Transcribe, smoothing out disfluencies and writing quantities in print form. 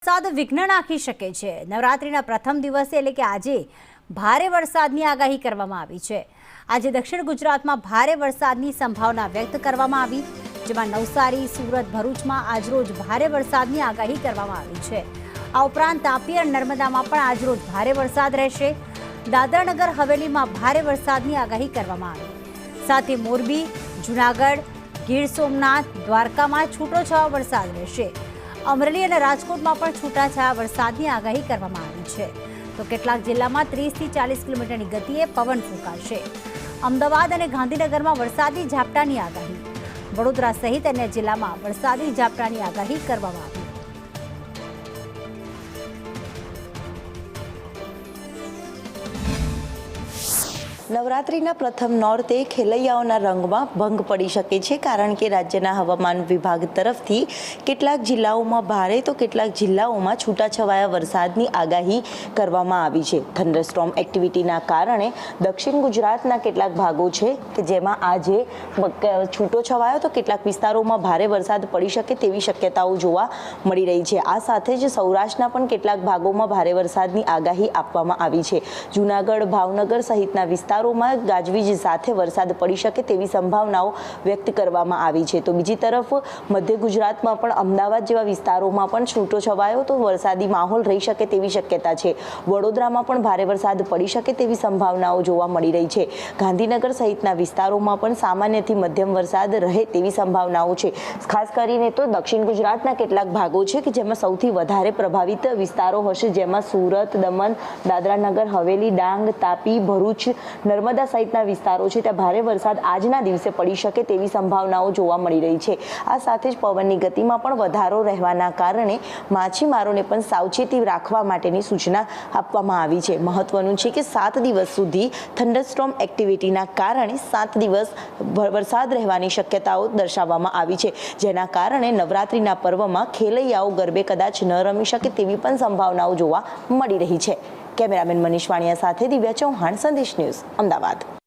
વરસાદ વિઘ્ન નાખી શકે છે। નવરાત્રિના પ્રથમ દિવસે એટલે કે આજે ભારે વરસાદની આગાહી કરવામાં આવી છે। આજે દક્ષિણ ગુજરાતમાં ભારે વરસાદની સંભાવના વ્યક્ત કરવામાં આવી, જેમાં નવસારી, સુરત, ભરૂચમાં આજરોજ ભારે વરસાદની આગાહી કરવામાં આવી છે। આ ઉપરાંત તાપી અને નર્મદામાં પણ આજરોજ ભારે વરસાદ રહેશે। દાદરા નગર હવેલીમાં ભારે વરસાદની આગાહી કરવામાં આવી, સાથે મોરબી, જૂનાગઢ, ગીર સોમનાથ, દ્વારકામાં છૂટોછવાયો વરસાદ રહેશે। અમરેલી અને રાજકોટમાં પણ છૂટાછવાયા વરસાદની આગાહી કરવામાં આવી છે, તો કેટલાક જિલ્લામાં 30 થી 40 કિલોમીટરની ગતિએ પવન ફૂંકાશે। અમદાવાદ અને ગાંધીનગરમાં વરસાદી ઝાપટાની આગાહી, વડોદરા સહિત અન્ય જિલ્લામાં વરસાદી ઝાપટાની આગાહી કરવામાં આવી। નવરાત્રિના પ્રથમ નોરતે ખેલૈયાઓના રંગમાં ભંગ પડી શકે છે, કારણ કે રાજ્યના હવામાન વિભાગ તરફથી કેટલાક જિલ્લાઓમાં ભારે તો કેટલાક જિલ્લાઓમાં છૂટાછવાયા વરસાદની આગાહી કરવામાં આવી છે। થંડરસ્ટોર્મ એક્ટિવિટીના કારણે દક્ષિણ ગુજરાતના કેટલાક ભાગો છે કે જેમાં આજે છૂટોછવાયો તો કેટલાક વિસ્તારોમાં ભારે વરસાદ પડી શકે તેવી શક્યતાઓ જોવા મળી રહી છે। આ સાથે જ સૌરાષ્ટ્રના પણ કેટલાક ભાગોમાં ભારે વરસાદની આગાહી આપવામાં આવી છે। જૂનાગઢ, ભાવનગર સહિતના વિસ્તારો ગાજવીજ સાથે વરસાદ પડી શકે તેવી સંભાવનાઓ વ્યક્ત કરવામાં આવી છે। તો બીજી તરફ મધ્ય ગુજરાતમાં પણ અમદાવાદ જેવા વિસ્તારોમાં પણ છૂટોછવાયો તો વરસાદી માહોલ રહી શકે તેવી શક્યતા છે। વડોદરામાં પણ ભારે વરસાદ પડી શકે તેવી સંભાવનાઓ જોવા મળી રહી છે। ગાંધીનગર સહિતના વિસ્તારોમાં પણ સામાન્યથી મધ્યમ વરસાદ રહે તેવી સંભાવનાઓ છે। ખાસ કરીને તો દક્ષિણ ગુજરાતના કેટલાક ભાગો છે કે જેમાં સૌથી વધારે પ્રભાવિત વિસ્તારો હશે, જેમાં સુરત, દમણ, દાદરા નગર હવેલી, ડાંગ, તાપી, ભરૂચ, નર્મદા સહિતના વિસ્તારો છે ત્યાં ભારે વરસાદ આજના દિવસે પડી શકે તેવી સંભાવનાઓ જોવા મળી રહી છે। આ સાથે જ પવનની ગતિમાં પણ વધારો રહેવાના કારણે માછીમારોને પણ સાવચેતી રાખવા માટેની સૂચના આપવામાં આવી છે। મહત્વનું છે કે 7 દિવસ સુધી થંડરસ્ટોર્મ એક્ટિવિટીના કારણે 7 દિવસ વરસાદ રહેવાની શક્યતાઓ દર્શાવવામાં આવી છે, જેના કારણે નવરાત્રિના પર્વમાં ખેલૈયાઓ ગરબે કદાચ ન રમી શકે તેવી પણ સંભાવનાઓ જોવા મળી રહી છે। કેમેરામેન મનીષ વાણિયા સાથે દિવ્યા ચૌહાણ, સંદેશ ન્યૂઝ, અમદાવાદ।